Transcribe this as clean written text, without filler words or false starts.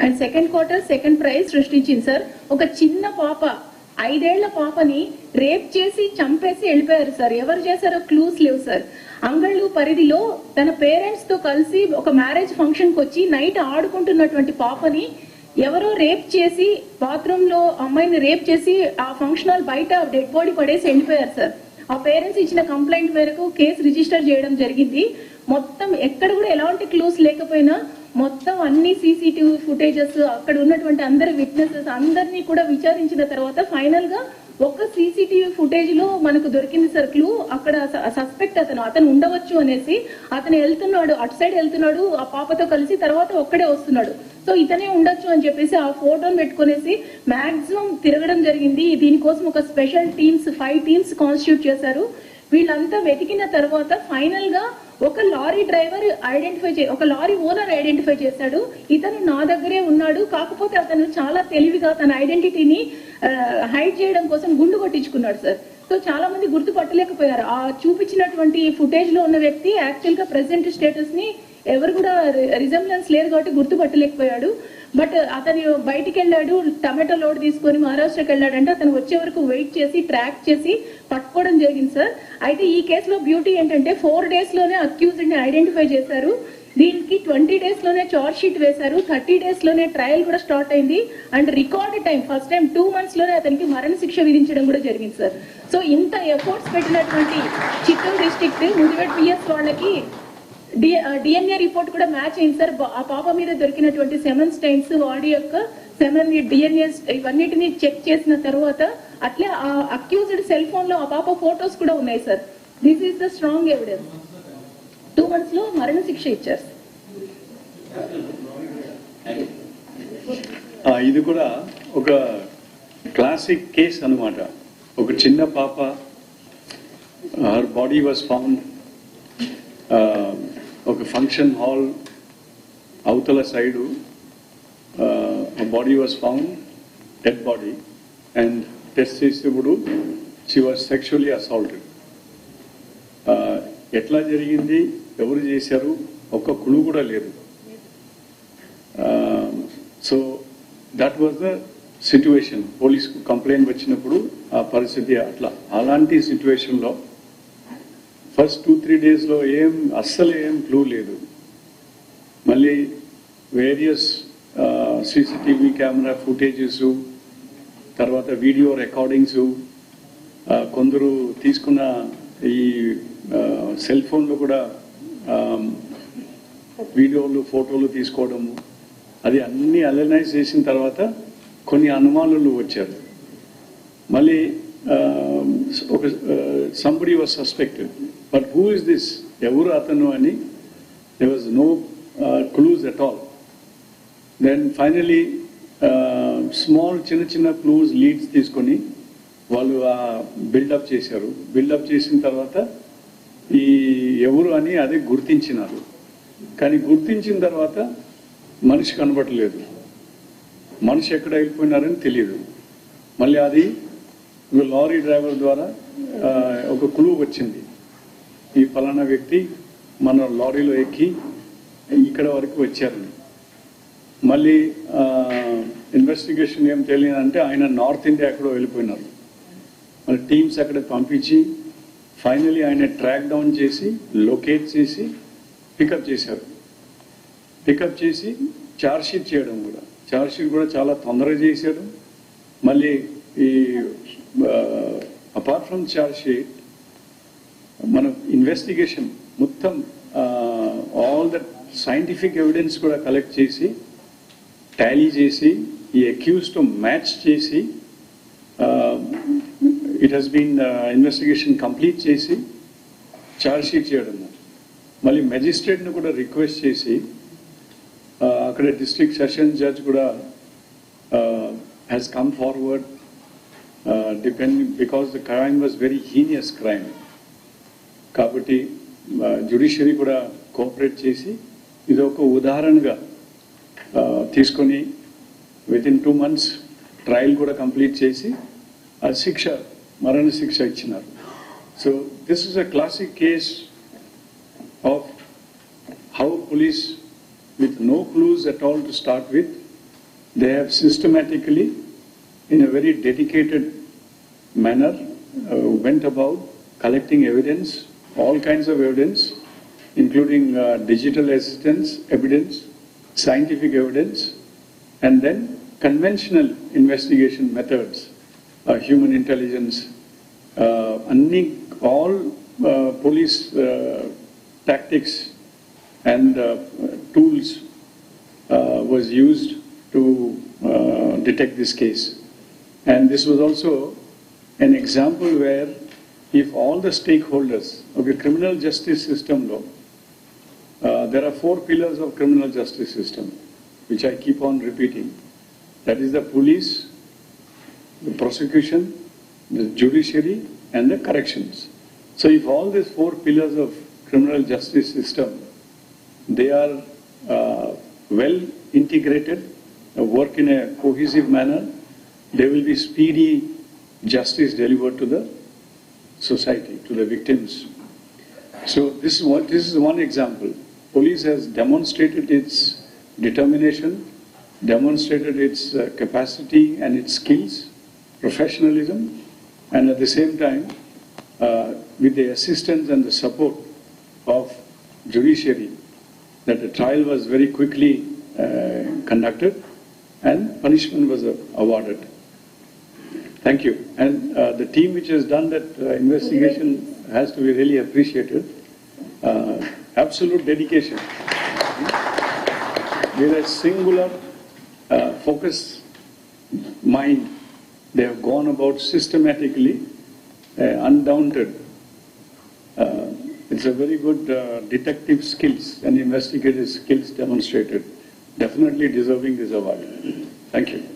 And second quarter second prize సృష్టించింది sir. ఒక చిన్న పాప 5 ఏళ్ల పాపని రేప్ చేసి చంపేసి వెళ్ళిపోయారు సార్. ఎవరు చేశారో క్లూస్ లేవు సార్. అంగళ్ళు పరిధిలో తన పేరెంట్స్ తో కలిసి ఒక మ్యారేజ్ ఫంక్షన్ కి వచ్చి నైట్ ఆడుకుంటున్నటువంటి పాపని ఎవరో రేప్ చేసి బాత్రూమ్ లో అమ్మాయిని రేప్ చేసి ఆ ఫంక్షన్ హాల్ బయట డెడ్ బాడీ పడేసి వెళ్ళిపోయారు సార్. ఆ పేరెంట్స్ ఇచ్చిన కంప్లైంట్ మేరకు కేసు రిజిస్టర్ చేయడం జరిగింది. మొత్తం ఎక్కడ కూడా ఎలాంటి క్లూస్ లేకపోయినా మొత్తం అన్ని సీసీటీవీ ఫుటేజెస్ అక్కడ ఉన్నటువంటి అందరి విట్నెసెస్ అందరినీ కూడా విచారించిన తర్వాత ఫైనల్ గా ఒక్క సీసీటీవీ ఫుటేజ్ లో మనకు దొరికింది సార్ క్లూ. అక్కడ సస్పెక్ట్ అతను ఉండవచ్చు అనేసి అతను వెళ్తున్నాడు, అటు సైడ్ వెళ్తున్నాడు ఆ పాపతో కలిసి, తర్వాత ఒక్కడే వస్తున్నాడు. సో ఇతనే ఉండొచ్చు అని చెప్పేసి ఆ ఫోటోను పెట్టుకునేసి మాక్సిమం తిరగడం జరిగింది. దీనికోసం ఒక స్పెషల్ టీమ్స్ 5 టీమ్స్ కాన్స్టిట్యూట్ చేశారు. వీళ్ళంతా వెతికిన తర్వాత ఫైనల్ గా ఒక లారీ డ్రైవర్ ఒక లారీ ఓనర్ ఐడెంటిఫై చేశాడు. ఇతను నా దగ్గరే ఉన్నాడు, కాకపోతే అతను చాలా తెలివిగా తన ఐడెంటిటీని హైడ్ చేయడం కోసం గుండు కొట్టించుకున్నాడు సార్. సో చాలా మంది గుర్తుపట్టలేకపోయారు. ఆ చూపించినటువంటి ఫుటేజ్ లో ఉన్న వ్యక్తి యాక్చువల్ గా ప్రెసెంట్ స్టేటస్ ని ఎవరు కూడా రిజంబ్లెన్స్ లేదు కాబట్టి గుర్తుపట్టలేకపోయాడు. బట్ అతను బయటికి వెళ్ళాడు, టమాటో లోడ్ తీసుకొని మహారాష్ట్రకి వెళ్ళాడంటే అతను వచ్చే వరకు వెయిట్ చేసి ట్రాక్ చేసి పట్టుకోవడం జరిగింది సార్. అయితే ఈ కేసులో బ్యూటీ ఏంటంటే 4 days లోనే అక్యూజ్డ్ ని ఐడెంటిఫై చేశారు. దీనికి 20 days లోనే చార్జ్ షీట్ వేశారు. 30 days లోనే ట్రయల్ కూడా స్టార్ట్ అయింది. And record time first time 2 months లోనే అతనికి మరణ శిక్ష విధించడం కూడా జరిగింది సార్. సో ఇంత ఎఫర్ట్స్ పెట్టినటువంటి చిత్తూరు డిస్ట్రిక్ట్ ముదివేడ్ పిఎస్ వాళ్ళకి డిఎన్ఏ రిపోర్ట్ కూడా మ్యాచ్ అయింది సార్. ఆ పాప మీద దొరికినటువంటి సెమెన్ స్టైన్స్, బాడీ యొక్క సెమెన్ డిఎన్ఏ ఇవన్నిటిని చెక్ చేసిన తర్వాత అట్లే ఆ అక్యూజ్డ్ సెల్ ఫోన్ లో ఆ పాప ఫోటోస్ కూడా ఉన్నాయి sir. This is the strong evidence. 2 months లో మరణ శిక్ష ఇచ్చారు. ఇది కూడా ఒక క్లాసిక్ కేస్ అన్నమాట. ఒక చిన్న పాప, హర్ బాడీ వాజ్ ఫౌండ్ ఒక ఫంక్షన్ హాల్ అవతల side, body was found, dead body, and test చేసేప్పుడు షీ వాజ్ సెక్షువల్లీ అసాల్టెడ్. ఎట్లా జరిగింది, ఎవరు చేశారు, ఒక్క క్లూ కూడా లేదు. So that was the situation. పోలీస్కు కంప్లైంట్ వచ్చినప్పుడు ఆ పరిస్థితి అట్లా. అలాంటి సిచ్యువేషన్లో ఫస్ట్ 2-3 days లో అస్సలు ఏం క్లూ లేదు. మళ్ళీ వేరియస్ సీసీటీవీ కెమెరా ఫుటేజెస్, తర్వాత వీడియో రికార్డింగ్స్, కొందరు తీసుకున్న ఈ సెల్ ఫోన్లో కూడా వీడియోలు ఫోటోలు తీసుకోవడము, అది అన్ని అనలైజ్ చేసిన తర్వాత కొన్ని అనుమానాలు వచ్చారు. మళ్ళీ ఒక somebody was suspected, but who is this, ఎవరు అతను అని there was no clues at all. Then finally small చిన్న క్లూస్ లీడ్స్ తీసుకొని వాళ్ళు బిల్డప్ చేశారు. బిల్డప్ చేసిన తర్వాత ఈ ఎవరు అని అదే గుర్తించినారు. కానీ గుర్తించిన తర్వాత మనిషి కనబడలేదు, మనిషి ఎక్కడ వెళ్ళిపోయినారని తెలియదు. మళ్ళీ అది లారీ డ్రైవర్ ద్వారా ఒక క్లూ వచ్చింది, ఈ ఫలానా వ్యక్తి మన లారీలో ఎక్కి ఇక్కడ వరకు వచ్చారని. మళ్ళీ ఇన్వెస్టిగేషన్ ఏం తెలియదంటే ఆయన నార్త్ ఇండియా ఎక్కడో వెళ్ళిపోయినారు. మళ్ళీ టీమ్స్ అక్కడ పంపించి ఫైనలీ ఆయన ట్రాక్ డౌన్ చేసి లొకేట్ చేసి పికప్ చేశారు. పికప్ చేసి ఛార్జ్ షీట్ చేయడం కూడా, ఛార్జ్ షీట్ కూడా చాలా తొందరగా చేశారు. మళ్ళీ ఈ అపార్ట్ ఫ్రమ్ ఛార్జ్ షీట్ మన ఇన్వెస్టిగేషన్ మొత్తం ఆల్ ద సైంటిఫిక్ ఎవిడెన్స్ కూడా కలెక్ట్ చేసి టాలీ చేసి ఈ అక్యూజ్ తో మ్యాచ్ చేసి it has been investigation complete చేసి ఛార్జ్ షీట్ చేయడం. మళ్ళీ మెజిస్ట్రేట్ను కూడా రిక్వెస్ట్ చేసి అక్కడ డిస్ట్రిక్ట్ సెషన్ జడ్జ్ కూడా has come forward because the crime was very heinous crime. కాబట్టి జ్యుడిషియరీ కూడా కోఆపరేట్ చేసి ఇది ఒక ఉదాహరణగా తీసుకొని వితిన్ 2 months ట్రయల్ కూడా కంప్లీట్ చేసి ఆ శిక్ష, మరణ శిక్ష ఇచ్చినారు. So this is a classic case of how police with no clues at all to start with They have systematically, in a very dedicated manner, went about collecting evidence, all kinds of evidence, including digital assistance evidence, scientific evidence, and then conventional investigation methods, human intelligence, all police tactics and tools was used to detect this case. And this was also an example where if all the stakeholders of the criminal justice system, there are 4 pillars of criminal justice system, which I keep on repeating. That is the police, the prosecution, the judiciary, and the corrections. So if all these 4 pillars of criminal justice system, they are well integrated, work in a cohesive manner, there will be speedy justice delivered to the society, to the victims. So this is one example. Police has demonstrated its determination, demonstrated its capacity and its skills, professionalism, and at the same time, with the assistance and the support of judiciary, that the trial was very quickly conducted and punishment was awarded. Thank you. And the team which has done that investigation has to be really appreciated. Absolute dedication. With a singular focus mind, they have gone about systematically, undaunted. It's a very good detective skills and investigative skills demonstrated. Definitely deserving this award. Thank you.